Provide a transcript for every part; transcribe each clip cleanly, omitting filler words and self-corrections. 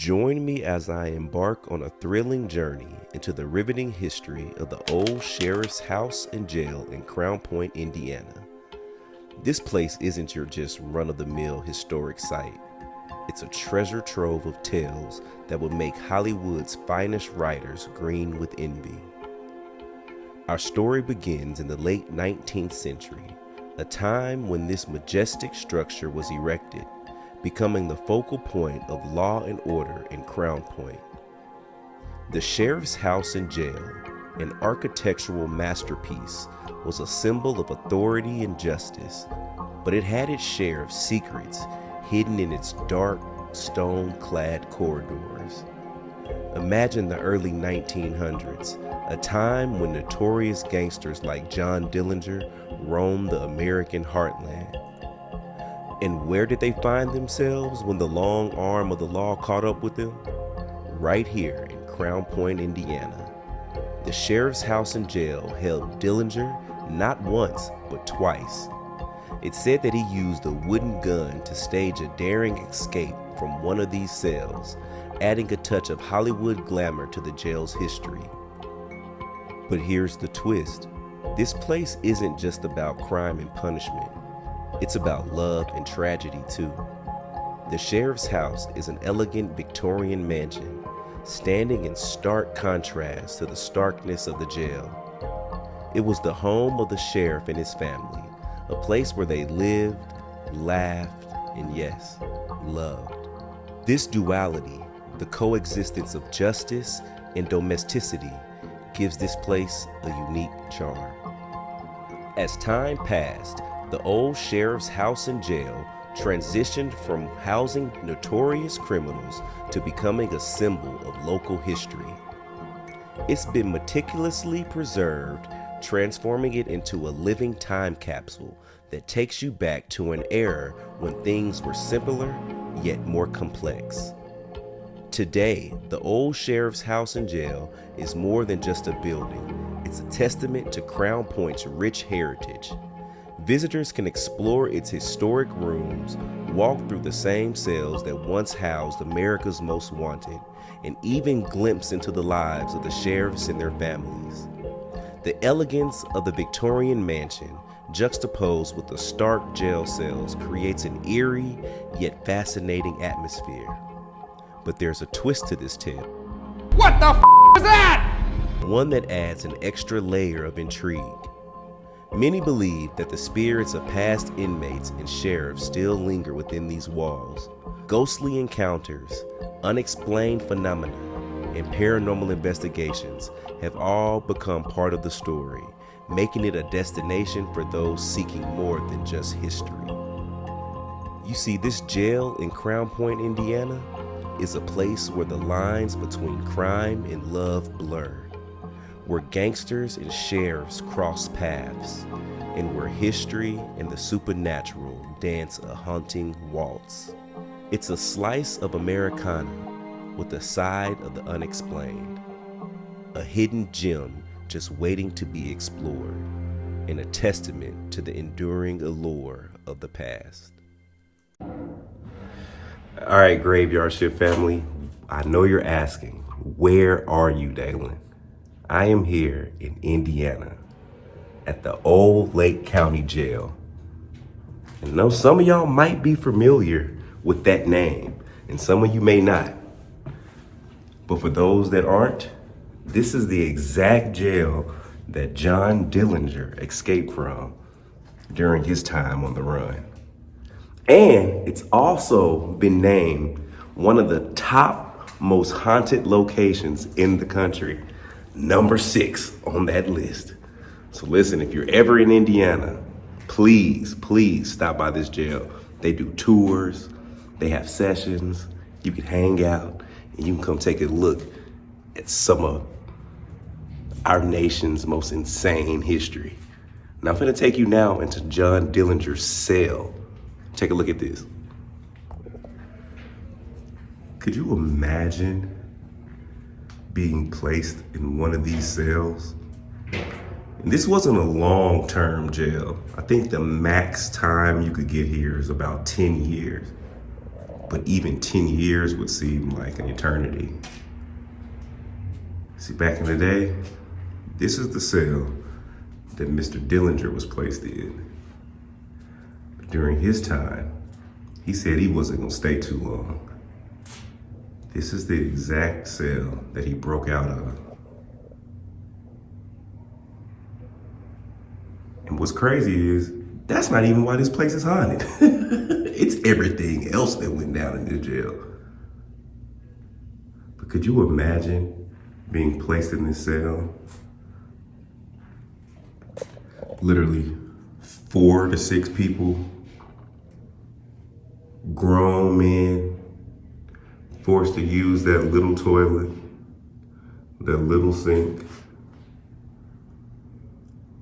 Join me as I embark on a thrilling journey into the riveting history of the old sheriff's house and jail in Crown Point, Indiana. This place isn't your just run-of-the-mill historic site. It's a treasure trove of tales that would make Hollywood's finest writers green with envy. Our story begins in the late 19th century, a time when this majestic structure was erected, becoming the focal point of law and order in Crown Point. The sheriff's house and jail, an architectural masterpiece, was a symbol of authority and justice, but it had its share of secrets hidden in its dark, stone-clad corridors. Imagine the early 1900s, a time when notorious gangsters like John Dillinger roamed the American heartland. And where did they find themselves when the long arm of the law caught up with them? Right here in Crown Point, Indiana. The sheriff's house and jail held Dillinger not once, but twice. It's said that he used a wooden gun to stage a daring escape from one of these cells, adding a touch of Hollywood glamour to the jail's history. But here's the twist. This place isn't just about crime and punishment. It's about love and tragedy too. The sheriff's house is an elegant Victorian mansion, standing in stark contrast to the starkness of the jail. It was the home of the sheriff and his family, a place where they lived, laughed, and yes, loved. This duality, the coexistence of justice and domesticity, gives this place a unique charm. As time passed, the old sheriff's house and jail transitioned from housing notorious criminals to becoming a symbol of local history. It's been meticulously preserved, transforming it into a living time capsule that takes you back to an era when things were simpler yet more complex. Today, the old sheriff's house and jail is more than just a building. It's a testament to Crown Point's rich heritage. Visitors can explore its historic rooms, walk through the same cells that once housed America's most wanted, and even glimpse into the lives of the sheriffs and their families. The elegance of the Victorian mansion, juxtaposed with the stark jail cells, creates an eerie yet fascinating atmosphere. But there's a twist to this tale. What the f*** is that? One that adds an extra layer of intrigue. Many believe that the spirits of past inmates and sheriffs still linger within these walls. Ghostly encounters, unexplained phenomena, and paranormal investigations have all become part of the story, making it a destination for those seeking more than just history. You see, this jail in Crown Point, Indiana, is a place where the lines between crime and love blur, where gangsters and sheriffs cross paths, and where history and the supernatural dance a haunting waltz. It's a slice of Americana with a side of the unexplained, a hidden gem just waiting to be explored, and a testament to the enduring allure of the past. All right, Graveyard Shift family, I know you're asking, where are you, Dalen? I am here in Indiana at the Old Lake County Jail. And I know some of y'all might be familiar with that name, and some of you may not. But for those that aren't, this is the exact jail that John Dillinger escaped from during his time on the run. And it's also been named one of the top most haunted locations in the country. Number 6 on that list. So listen, if you're ever in Indiana, please stop by this jail. They do tours, they have sessions, you can hang out, and you can come take a look at some of our nation's most insane history. Now I'm gonna take you now into John Dillinger's cell. Take a look at this. Could you imagine being placed in one of these cells? And this wasn't a long-term jail. I think the max time you could get here is about 10 years. but even 10 years would seem like an eternity. See, back in the day, this is the cell that Mr. Dillinger was placed in. But during his time, he said he wasn't gonna stay too long. This is the exact cell that he broke out of. And what's crazy is, that's not even why this place is haunted. It's everything else that went down in this jail. But could you imagine being placed in this cell? Literally 4 to 6 people, grown men, forced to use that little toilet, that little sink.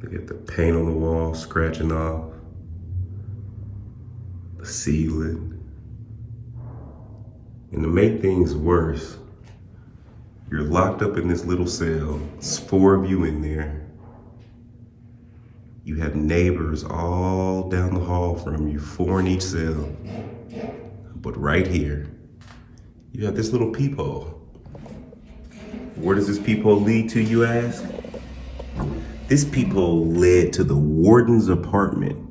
They get the paint on the wall scratching off, the ceiling. And to make things worse, you're locked up in this little cell. It's 4 of you in there. You have neighbors all down the hall from you, 4 in each cell. But right here, you have this little peephole. Where does this peephole lead to, you ask? This peephole led to the warden's apartment.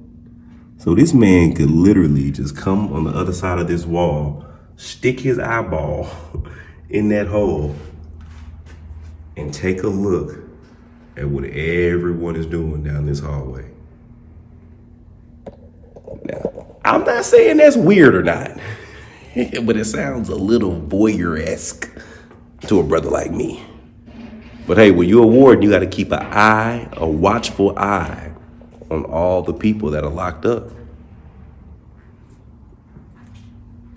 So this man could literally just come on the other side of this wall, stick his eyeball in that hole, and take a look at what everyone is doing down this hallway. Now, I'm not saying that's weird or not, but it sounds a little voyeur-esque to a brother like me. But hey, when you're a warden, you got to keep a watchful eye on all the people that are locked up.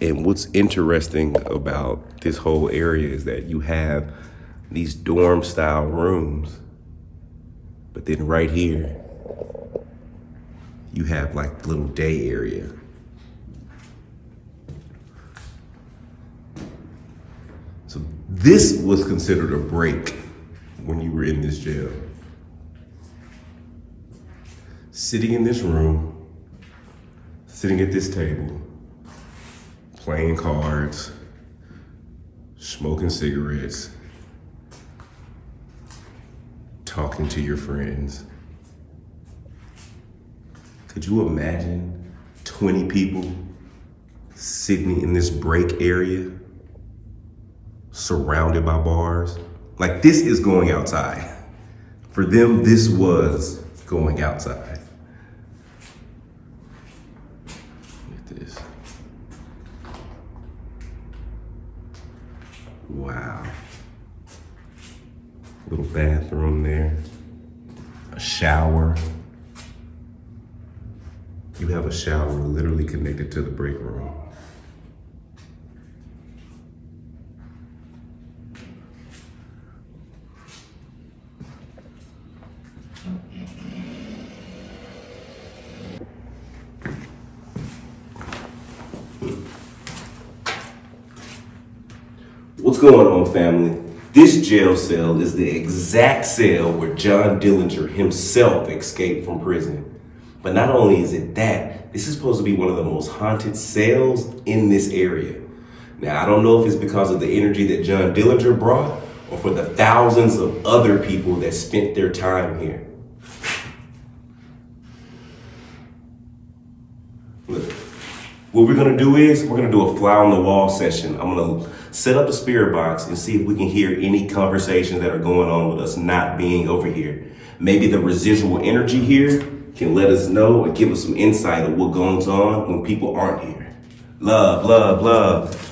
And what's interesting about this whole area is that you have these dorm style rooms, but then right here, you have like the little day area. So this was considered a break when you were in this jail. Sitting in this room, sitting at this table, playing cards, smoking cigarettes, talking to your friends. Could you imagine 20 people sitting in this break area, surrounded by bars? Like, this is going outside. For them, this was going outside. Look at this. Wow. Little bathroom there. A shower. You have a shower literally connected to the break room. What's going on, family? This jail cell is the exact cell where John Dillinger himself escaped from prison. But not only is it that, this is supposed to be one of the most haunted cells in this area. Now, I don't know if it's because of the energy that John Dillinger brought or for the thousands of other people that spent their time here. Look, what we're gonna do is we're gonna do a fly on the wall session. I'm gonna set up a spirit box and see if we can hear any conversations that are going on with us not being over here. Maybe the residual energy here can let us know and give us some insight of what goes on when people aren't here. Love, love, love.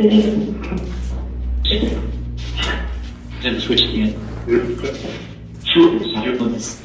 Then switch again. Shoot, you're on this.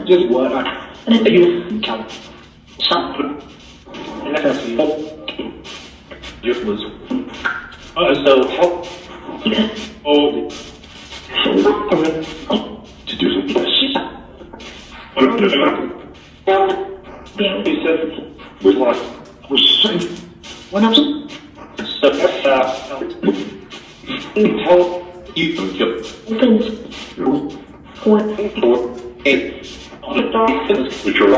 Just what I you count something. And that's just was so to do what happened? So which are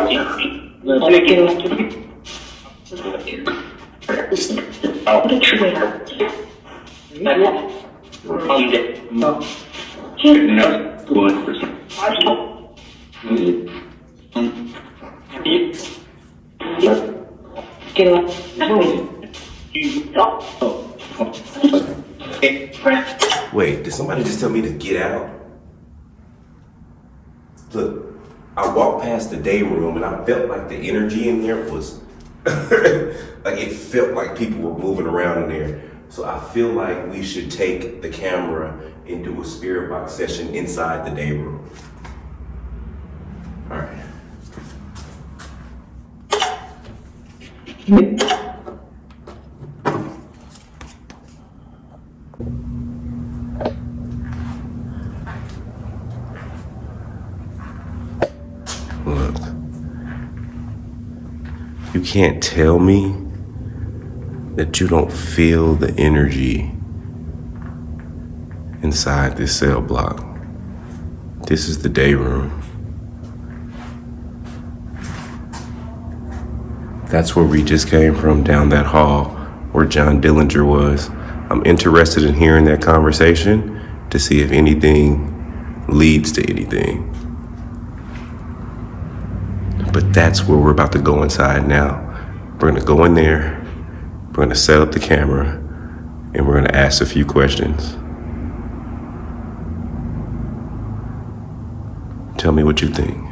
Wait, did somebody just tell me to get out? Look, I walked past the day room and I felt like the energy in there was like it felt like people were moving around in there. So I feel like we should take the camera and do a spirit box session inside the day room. All right. Look, you can't tell me that you don't feel the energy inside this cell block. This is the day room. That's where we just came from, down that hall where John Dillinger was. I'm interested in hearing that conversation to see if anything leads to anything. But that's where we're about to go inside now. We're gonna go in there, we're gonna set up the camera, and we're gonna ask a few questions. Tell me what you think.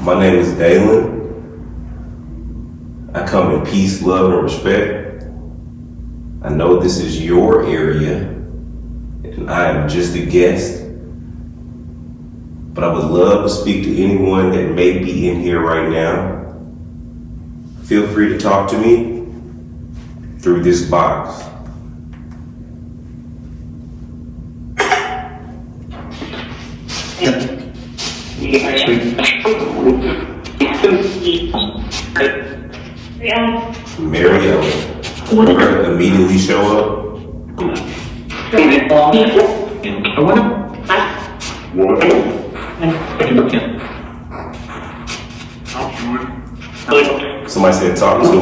My name is Dalen. I come in peace, love, and respect. I know this is your area, and I am just a guest. But I would love to speak to anyone that may be in here right now. Feel free to talk to me through this box. Mario, we're gonna immediately show up. Somebody said talk to him.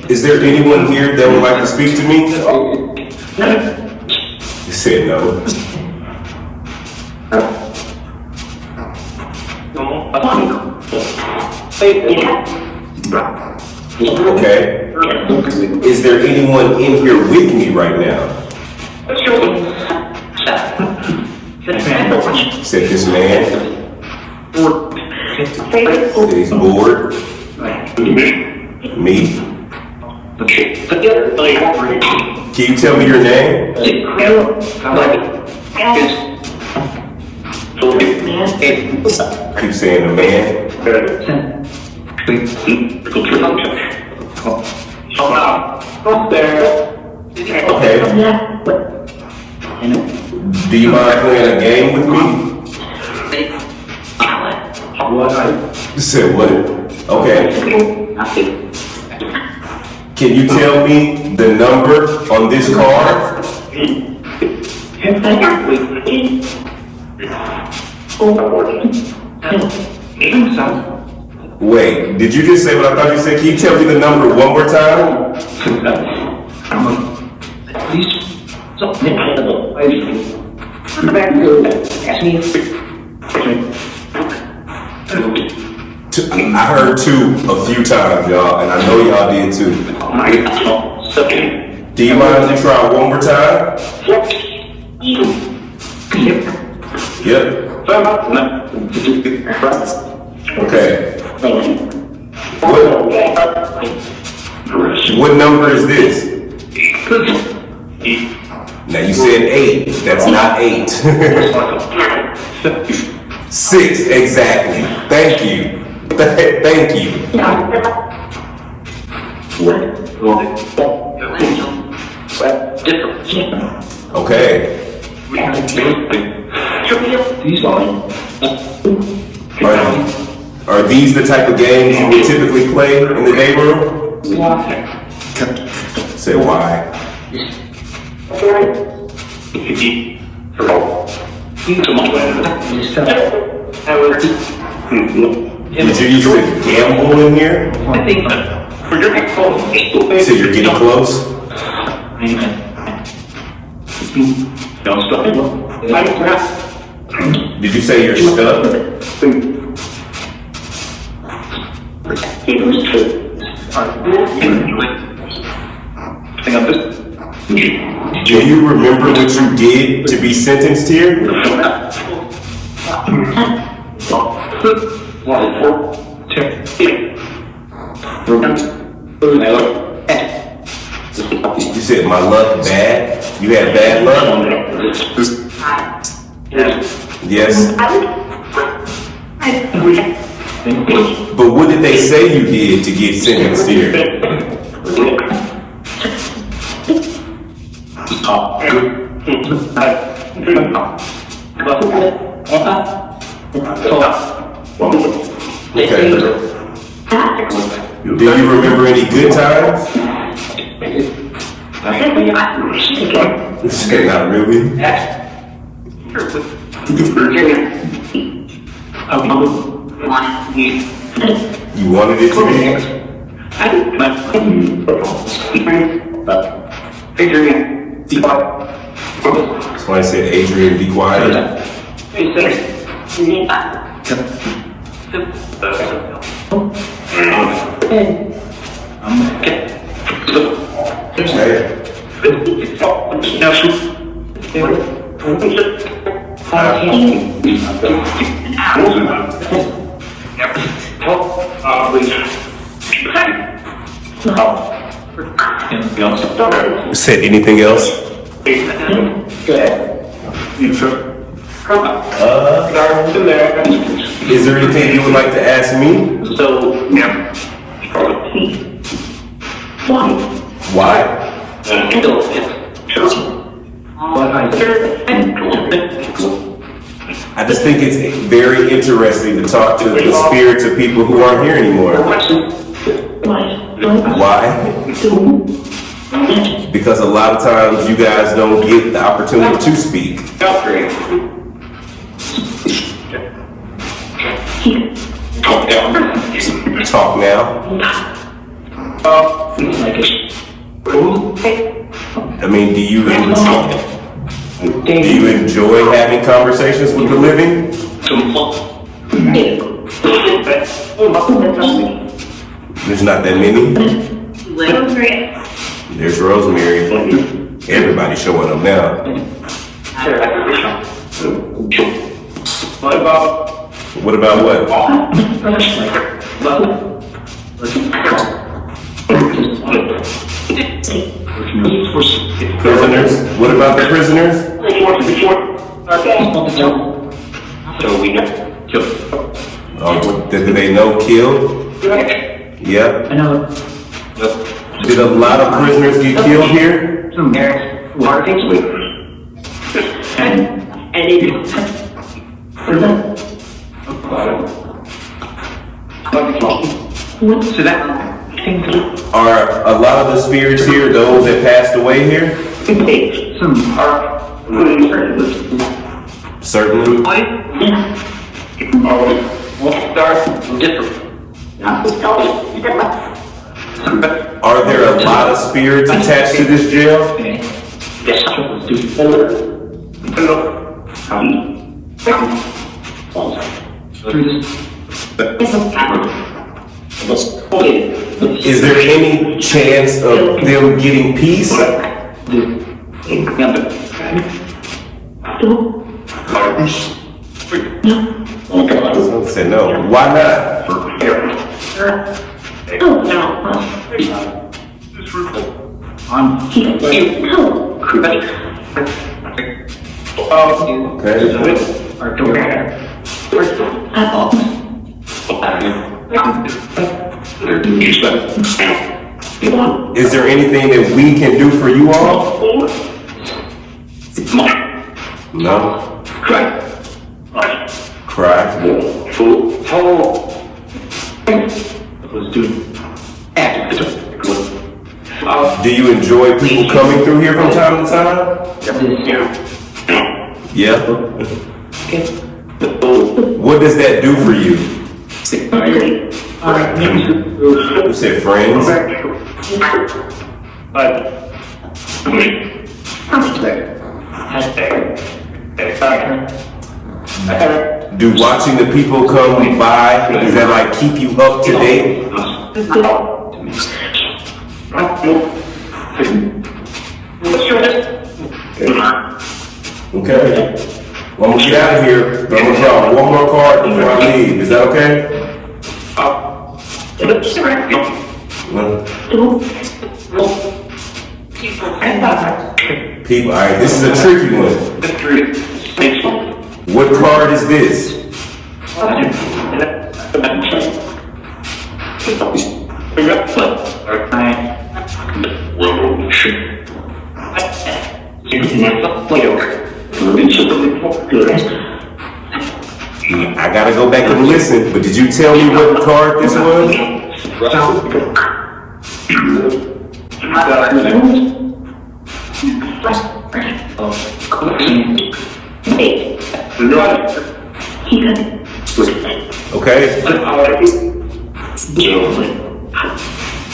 Is there anyone here that would like to speak to me? He said no. Okay. Is there anyone in here with me right now? Said this man. Said he's bored. Me. Can you tell me your name? Keep saying the man. Okay. Do you mind playing a game with me? You said what? Okay. Can you tell me the number on this card? Wait, did you just say what I thought you said? Can you tell me the number one more time? I heard two a few times, y'all, and I know y'all did too. Do you mind if you try one more time? Yep. Okay. What number is this? Now you said 8. That's not 8. 6, exactly. Thank you. Thank you. Okay. Are these the type of games you would typically play in the day room? Say why? Did you used to gamble in here? So you're getting close? Did you say you're stuck? Do you remember what you did to be sentenced here? You said my luck bad? You had bad luck? Yes. But what did they say you did to get sentenced here? Okay. Do you remember any good times? Not really. You wanted it to be? That's why I said, Adrian, be quiet. Said anything else? Is there anything you would like to ask me? Why? I just think it's very interesting to talk to the spirits of people who aren't here anymore. Why? Because a lot of times you guys don't get the opportunity to speak. Talk now. I mean, do you enjoy having conversations with the living? There's not that many. There's Rosemary. Everybody showing up now. What about what? Prisoners? What about the prisoners? Oh, did they know killed? Yep. Did a lot of prisoners get killed here? Are a lot of the spirits here those that passed away here? Certainly. Are there a lot of spirits attached to this jail? Is there any chance of them getting peace? I said no. Why not? Is there anything that we can do for you all? No. Cry. Do you enjoy people coming through here from time to time? Yeah. What does that do for you? You said friends? Do watching the people come by, does that like keep you up to date? Okay. Well, I'm gonna get out of here. I'm gonna draw one more card before I leave. Is that okay? People, alright, this is a tricky one. What card is this? I gotta go back and listen, but did you tell me what card this was? Okay.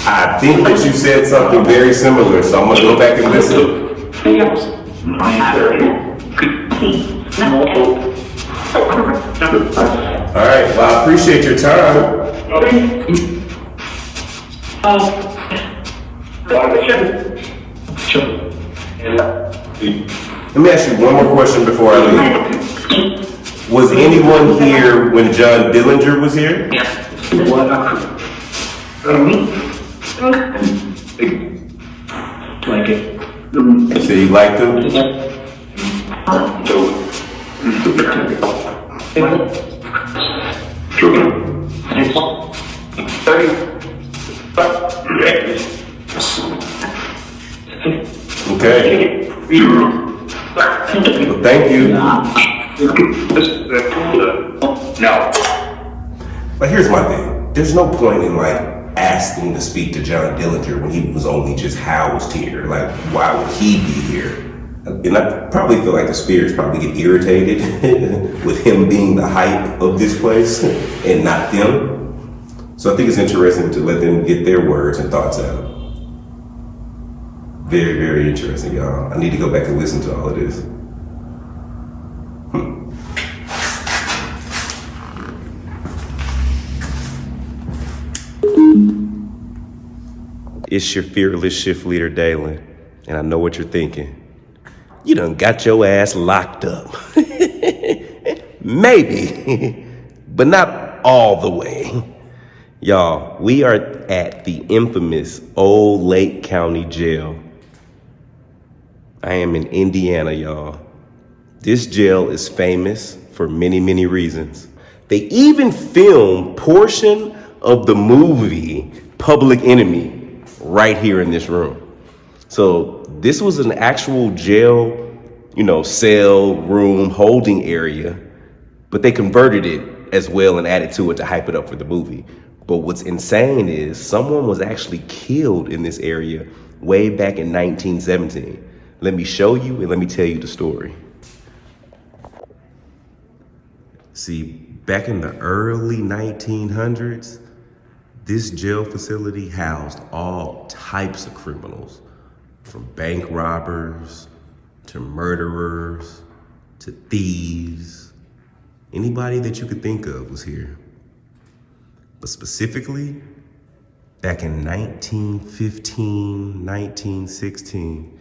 I think that you said something very similar, so I'm gonna go back and listen. Alright, well, I appreciate your time. Let me ask you one more question before I leave. Was anyone here when John Dillinger was here? Like it. So you liked him? Okay. Well, thank you. No. But here's my thing. There's no point in like asking to speak to John Dillinger when he was only just housed here. Like, why would he be here? And I probably feel like the spirits probably get irritated with him being the hype of this place and not them. So I think it's interesting to let them get their words and thoughts out. Very, very interesting, y'all. I need to go back and listen to all of this. It's your fearless shift leader, Dalen, and I know what you're thinking. You done got your ass locked up. Maybe, but not all the way. Y'all, we are at the infamous Old Lake County Jail. I am in Indiana, y'all. This jail is famous for many, many reasons. They even filmed portion of the movie Public Enemy right here in this room. So this was an actual jail, cell, room, holding area, but they converted it as well and added to it to hype it up for the movie. But what's insane is someone was actually killed in this area way back in 1917. Let me show you and let me tell you the story. See, back in the early 1900s, this jail facility housed all types of criminals, from bank robbers to murderers to thieves. Anybody that you could think of was here. But specifically, back in 1915, 1916,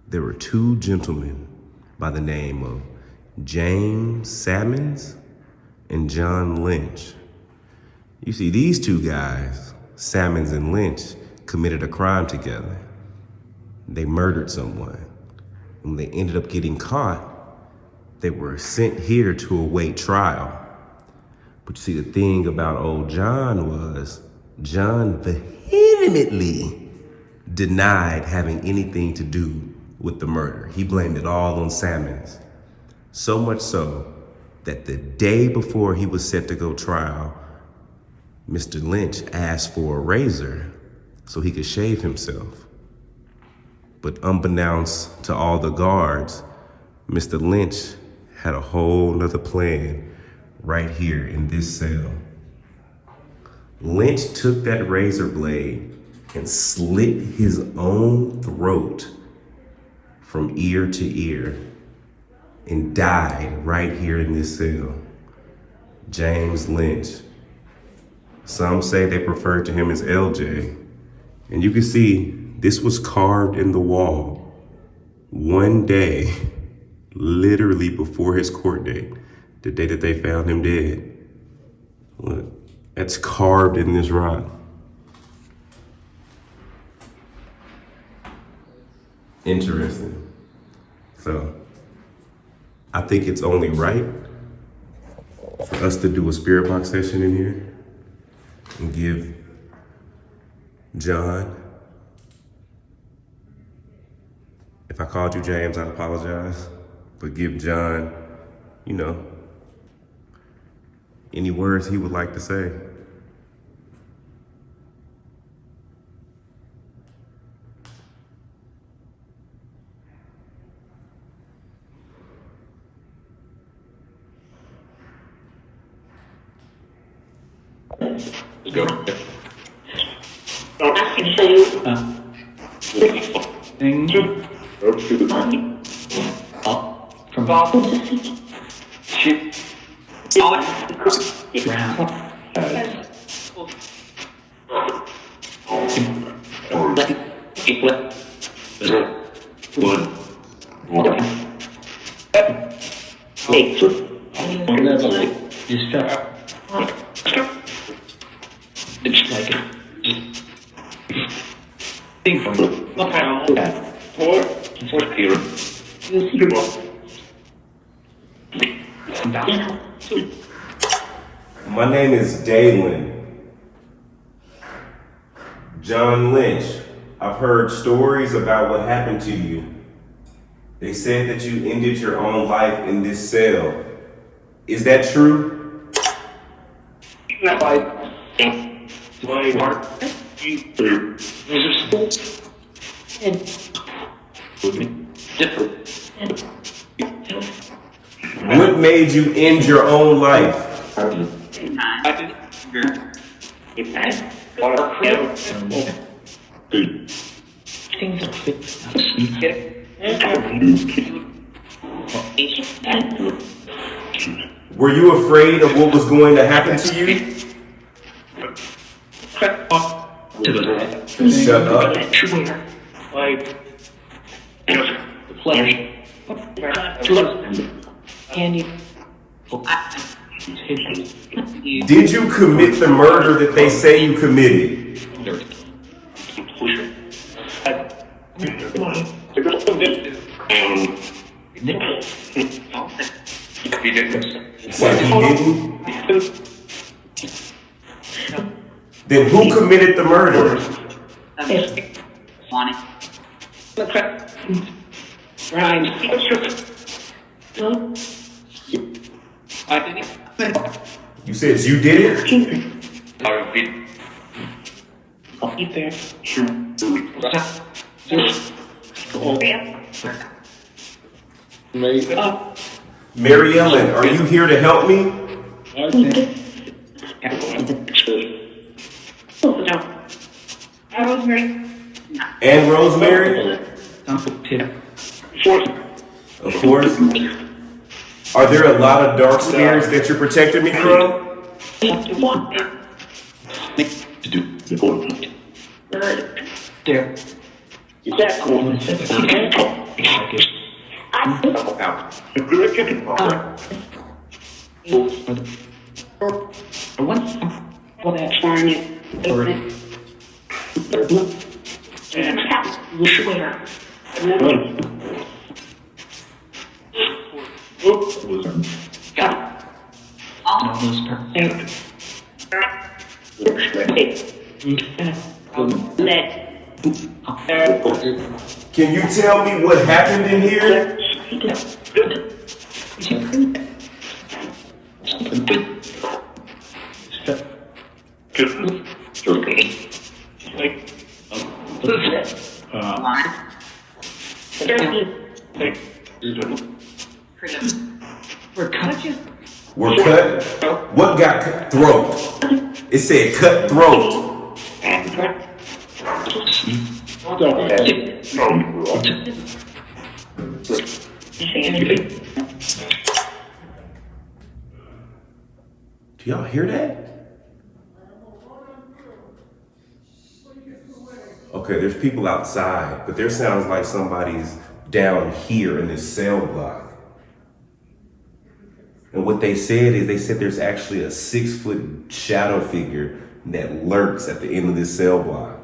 there were two gentlemen by the name of James Sammons and John Lynch. You see, these two guys, Sammons and Lynch, committed a crime together. They murdered someone. When they ended up getting caught, they were sent here to await trial. But you see, the thing about old John was, John vehemently denied having anything to do with the murder. He blamed it all on Sammons. So much so that the day before he was set to go trial, Mr. Lynch asked for a razor so he could shave himself. But unbeknownst to all the guards, Mr. Lynch had a whole nother plan right here in this cell. Lynch took that razor blade and slit his own throat from ear to ear and died right here in this cell. James Lynch. Some say they refer to him as LJ. And you can see this was carved in the wall one day, literally before his court date, the day that they found him dead. Look, that's carved in this rock. Interesting. So, I think it's only right for us to do a spirit box session in here and give John, if I called you James, I apologize, but give John, any words he would like to say. Let's go. From Bob. Shit. Brown. My name is Dalen. John Lynch. I've heard stories about what happened to you. They said that you ended your own life in this cell. Is that true? What made you end your own life? Were you afraid of what was going to happen to you? Shut up. Like, the players. Did you commit the murder that they say you committed? Said he didn't? Then who committed the murder? You said you did it? Mary Ellen, are you here to help me? And Rosemary? Of course. Are there a lot of dark spirits that you're protecting me from? There. Can you tell me what happened in here? We're cut? What got cut? Throat. It said cut throat. Do y'all hear that? Okay, there's people outside, but there sounds like somebody's down here in this cell block. And what they said is, they said there's actually a 6-foot shadow figure that lurks at the end of this cell block.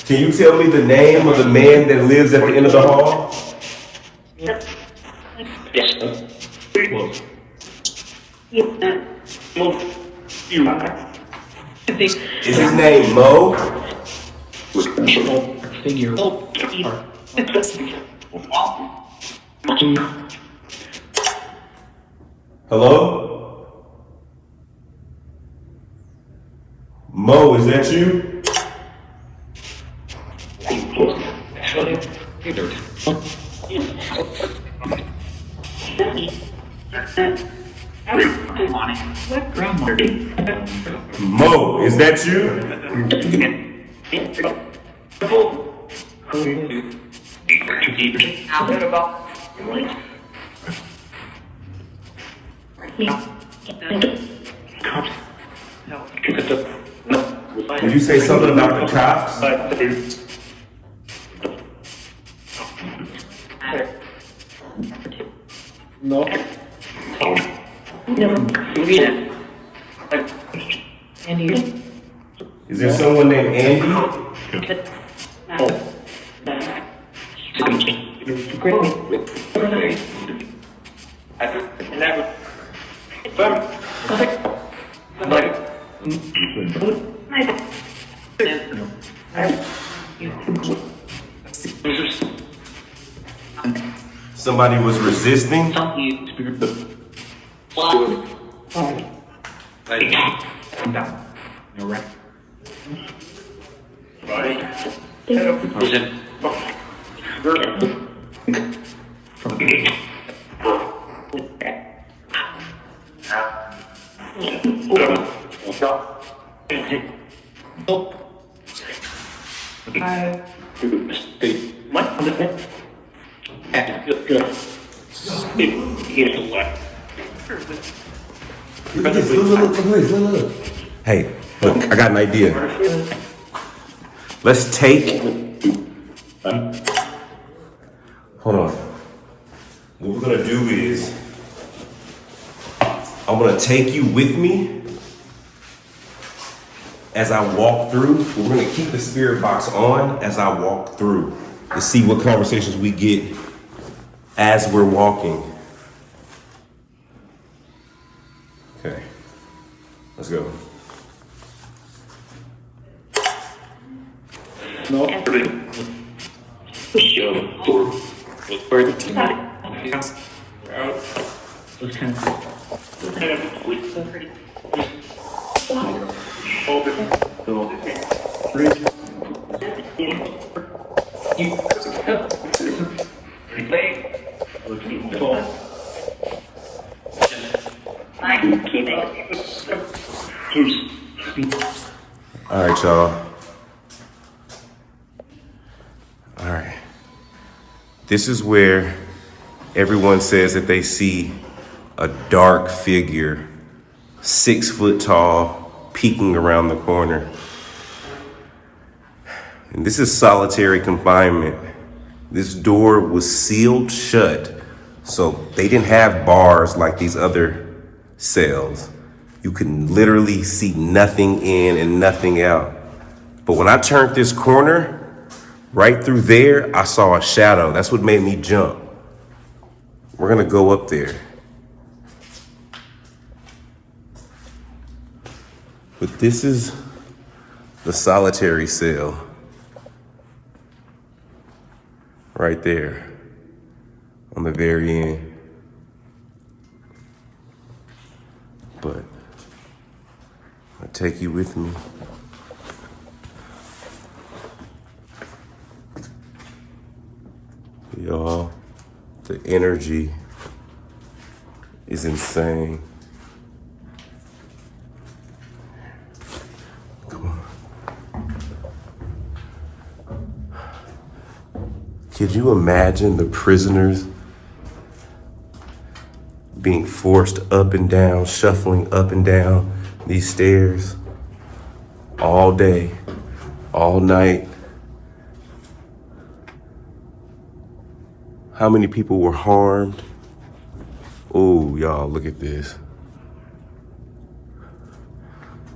Can you tell me the name of the man that lives at the end of the hall? Is his name Mo? Hello? Mo, is that you? Mo, is that you? Did you say something about the cops? No. Is there someone named Andy? Somebody was resisting? Look at this. Look. Hey, look, I got an idea. Let's take. Hold on. What we're gonna do is, I'm gonna take you with me as I walk through. We're gonna keep the spirit box on as I walk through to see what conversations we get as we're walking. Okay, let's go. No. All right, y'all. All right. This is where everyone says that they see a dark figure, 6 foot tall, peeking around the corner. And this is solitary confinement. This door was sealed shut, so they didn't have bars like these other cells. You can literally see nothing in and nothing out. But when I turned this corner, right through there, I saw a shadow. That's what made me jump. We're gonna go up there. But this is the solitary cell. Right there, on the very end. But I'll take you with me. Y'all, the energy is insane. Come on. Could you imagine the prisoners being forced up and down, shuffling up and down these stairs all day, all night? How many people were harmed? Oh, y'all, look at this.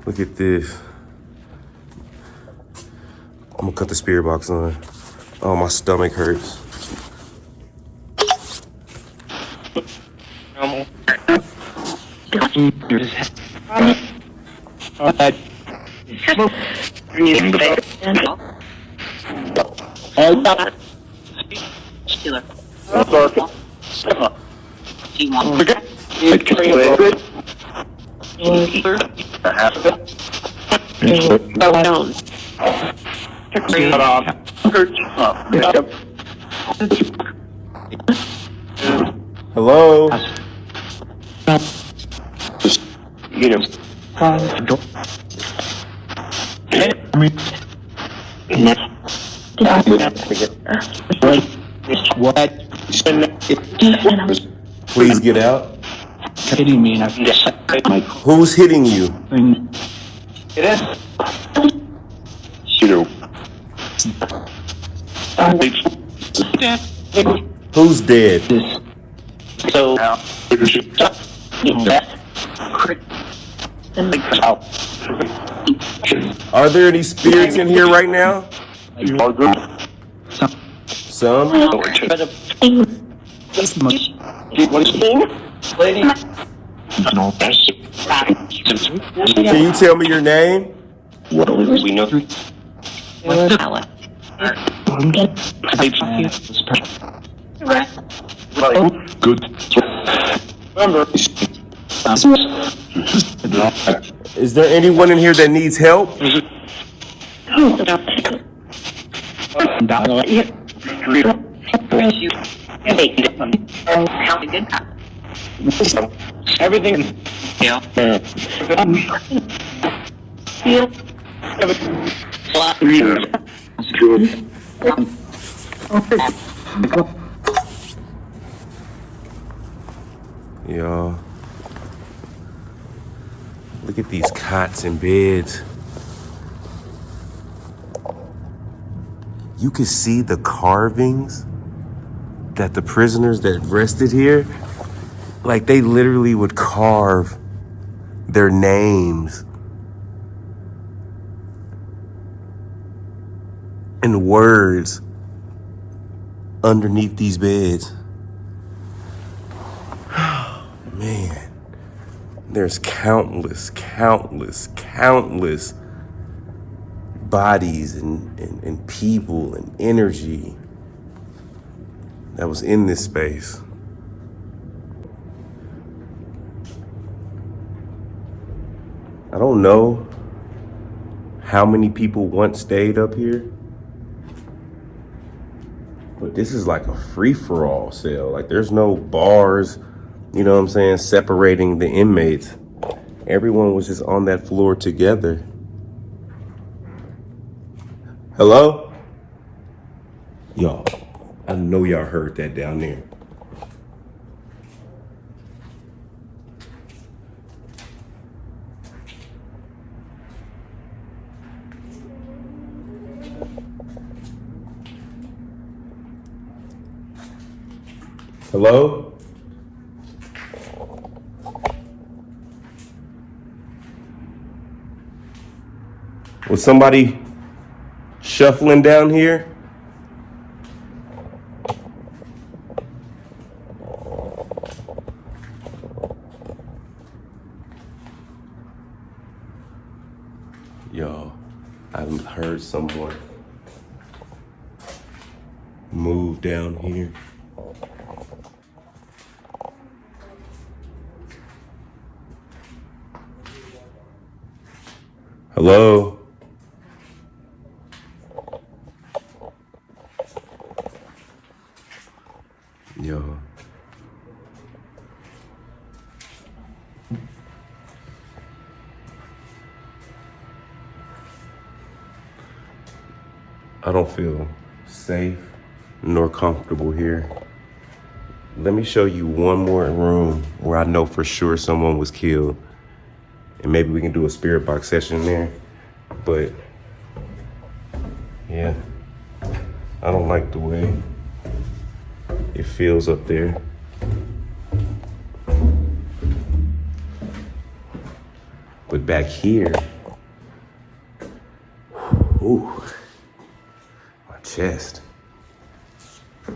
Look at this. I'm gonna cut the spirit box on. Oh, my stomach hurts. Hello? Just, you know. What? Please get out. Kidding me? Who's hitting you? It is. You know. Who's dead? So. Are there any spirits in here right now? Some? Can you tell me your name? We know. Good. Remember. Is there anyone in here that needs help? Everything. Yeah. Y'all, Look at these cots and beds. You could see the carvings that the prisoners that rested here, like they literally would carve their names and words underneath these beds. Man, there's countless bodies and people and energy that was in this space. I don't know how many people once stayed up here, but this is like a free-for-all cell. Like there's no bars, you know what I'm saying, separating the inmates. Everyone was just on that floor together. Hello? Y'all, I know y'all heard that down there. Hello? Was somebody shuffling down here? Yo, I heard someone move down here. Hello? Yo. I don't feel safe nor comfortable here. Let me show you one more room where I know for sure someone was killed. And maybe we can do a spirit box session there. But yeah, I don't like the way it feels up there. But back here, ooh, my chest. My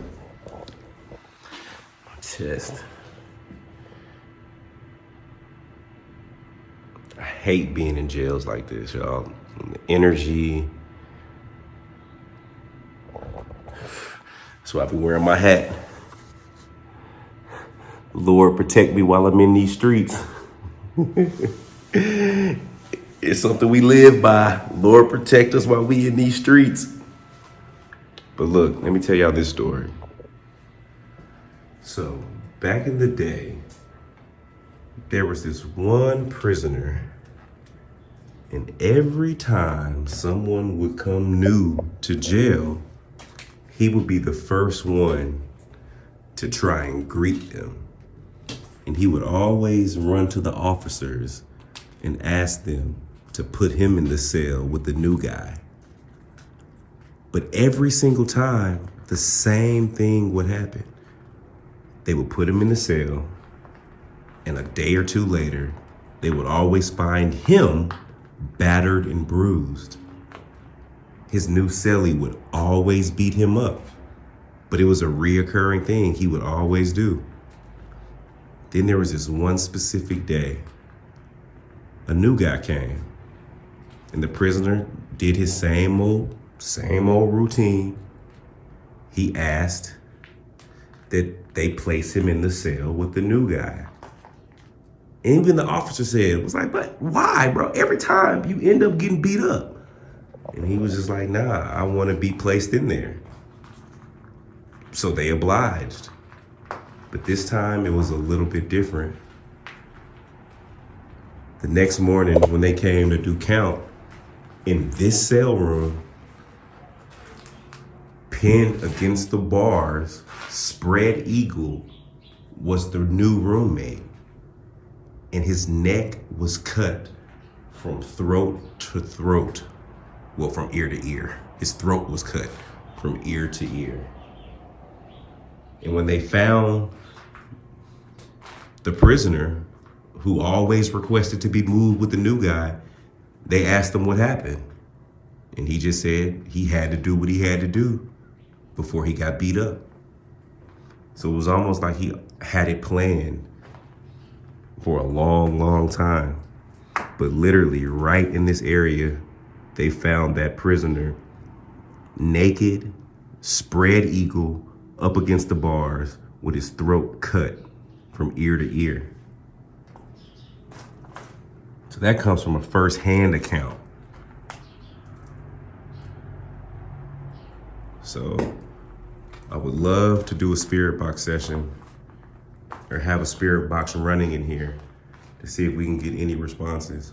chest. I hate being in jails like this, y'all. The energy. That's why I be wearing my hat. Lord, protect me while I'm in these streets. It's something we live by. Lord, protect us while we in these streets. But look, let me tell y'all this story. So, back in the day, there was this one prisoner, and every time someone would come new to jail, he would be the first one to try and greet them. And he would always run to the officers and ask them to put him in the cell with the new guy. But every single time, the same thing would happen. They would put him in the cell, and a day or two later, they would always find him battered and bruised. His new cellie would always beat him up, but it was a reoccurring thing he would always do. Then there was this one specific day, a new guy came, and the prisoner did his same old routine. He asked that they place him in the cell with the new guy. And even the officer said, it was like, but why, bro? Every time you end up getting beat up. And he was just like, nah, I want to be placed in there. So they obliged. But this time it was a little bit different. The next morning when they came to do count, in this cell room, pinned against the bars, spread eagle, was the new roommate. And his neck was cut from throat to throat. Well, from ear to ear. His throat was cut from ear to ear. And when they found the prisoner, who always requested to be moved with the new guy, they asked him what happened. And he just said he had to do what he had to do before he got beat up. So it was almost like he had it planned for a long, long time. But literally right in this area, they found that prisoner naked, spread eagle, up against the bars with his throat cut from ear to ear. So that comes from a first-hand account. So I would love to do a spirit box session or have a spirit box running in here to see if we can get any responses.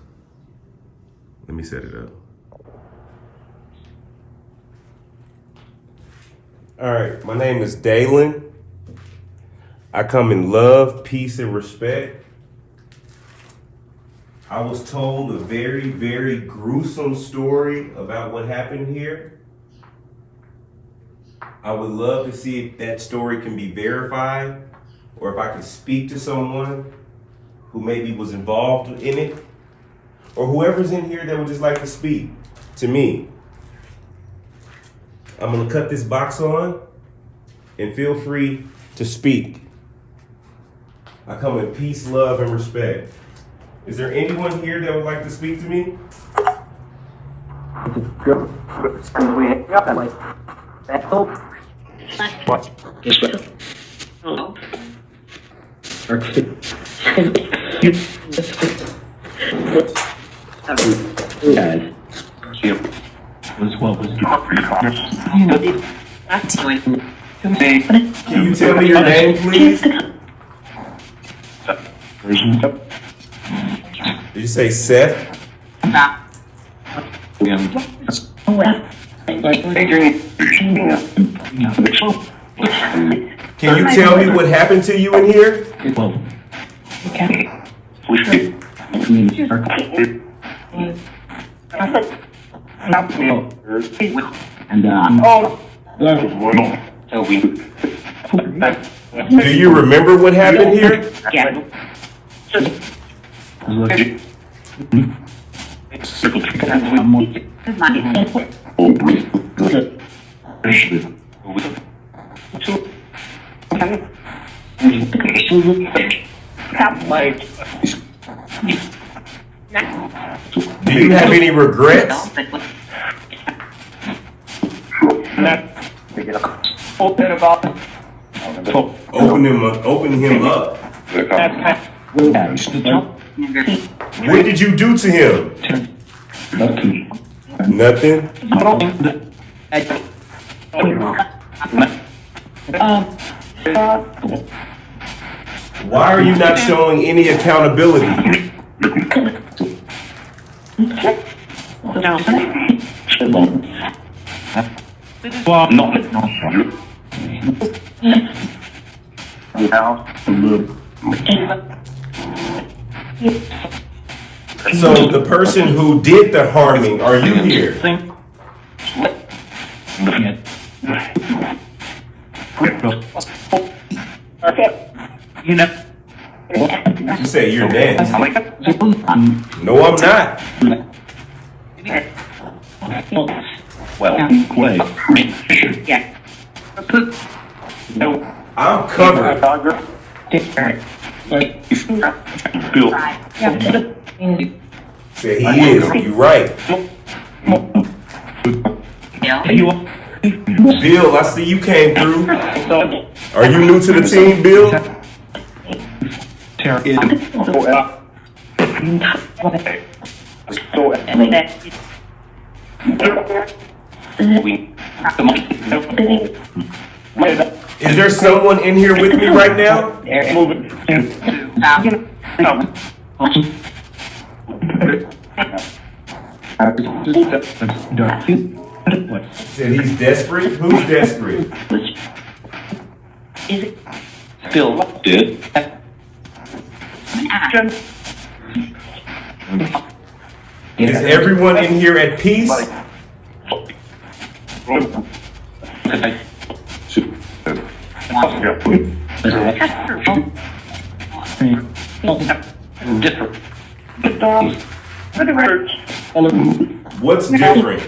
Let me set it up. All right, my name is Dalen. I come in love, peace, and respect. I was told a very, very gruesome story about what happened here. I would love to see if that story can be verified or if I can speak to someone who maybe was involved in it or whoever's in here that would just like to speak to me. I'm gonna cut this box on and feel free to speak. I come in peace, love, and respect. Is there anyone here that would like to speak to me? Can you tell me your name, please? Did you say Seth? Can you tell me what happened to you in here? Do you remember what happened here? Do you have any regrets? Open him up. What did you do to him? Nothing? Why are you not showing any accountability? So the person who did the harming, are you here? You say you're next. No, I'm not. I'm covered. Say he is. You're right. Bill, I see you came through. Are you new to the team, Bill? Is there someone in here with me right now? Said he's desperate? Who's desperate? Is it Bill did? Is everyone in here at peace? What's different?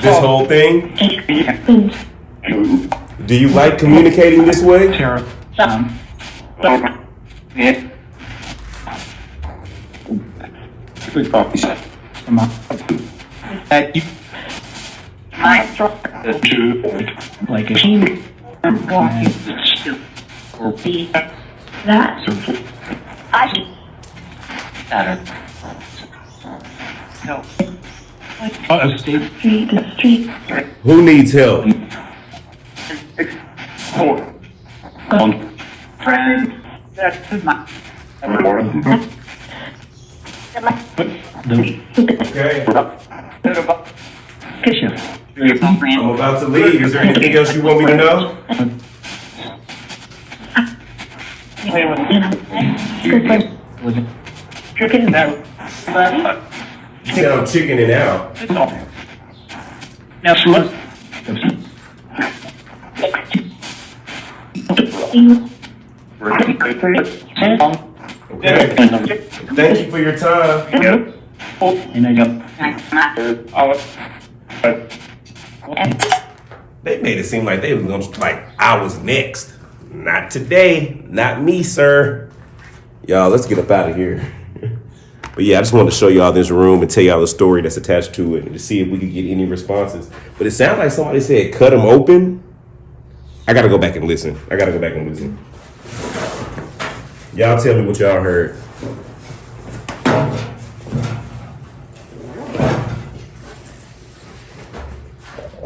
This whole thing? Do you like communicating this way? Like a Who needs help? Okay. I'm about to leave. Is there anything else you want me to know? You said I'm chickening out. Okay. Thank you for your time. They made it seem like they was gonna, like I was next. Not today. Not me, sir. Y'all, let's get up out of here. But yeah, I just wanted to show y'all this room and tell y'all the story that's attached to it and to see if we could get any responses. But it sounded like somebody said cut him open. I gotta go back and listen. Y'all tell me what y'all heard.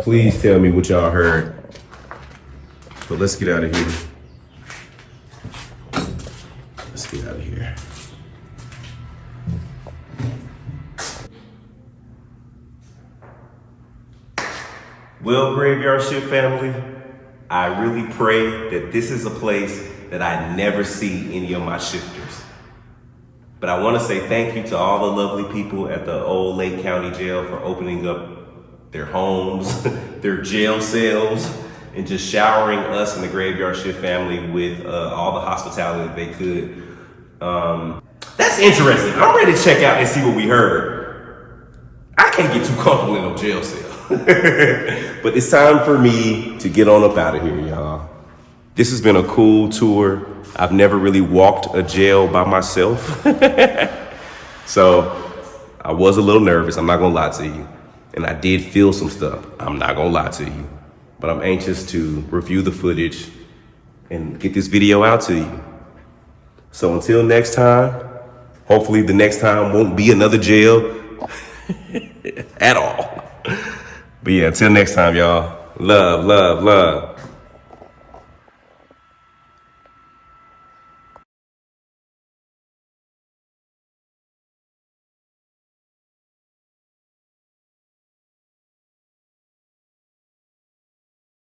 Please tell me what y'all heard. But let's get out of here. Let's get out of here. Well, Graveyard Shift family, I really pray that this is a place that I never see any of my shifters. But I want to say thank you to all the lovely people at the old Lake County Jail for opening up their homes, their jail cells, and just showering us and the Graveyard Shift family with all the hospitality that they could. That's interesting. I'm ready to check out and see what we heard. I can't get too comfortable in no jail cell. But it's time for me to get on up out of here, y'all. This has been a cool tour. I've never really walked a jail by myself. So I was a little nervous, I'm not gonna lie to you. And I did feel some stuff, I'm not gonna lie to you. But I'm anxious to review the footage and get this video out to you. So until next time, hopefully the next time won't be another jail at all. But yeah, until next time, y'all. Love, love, love.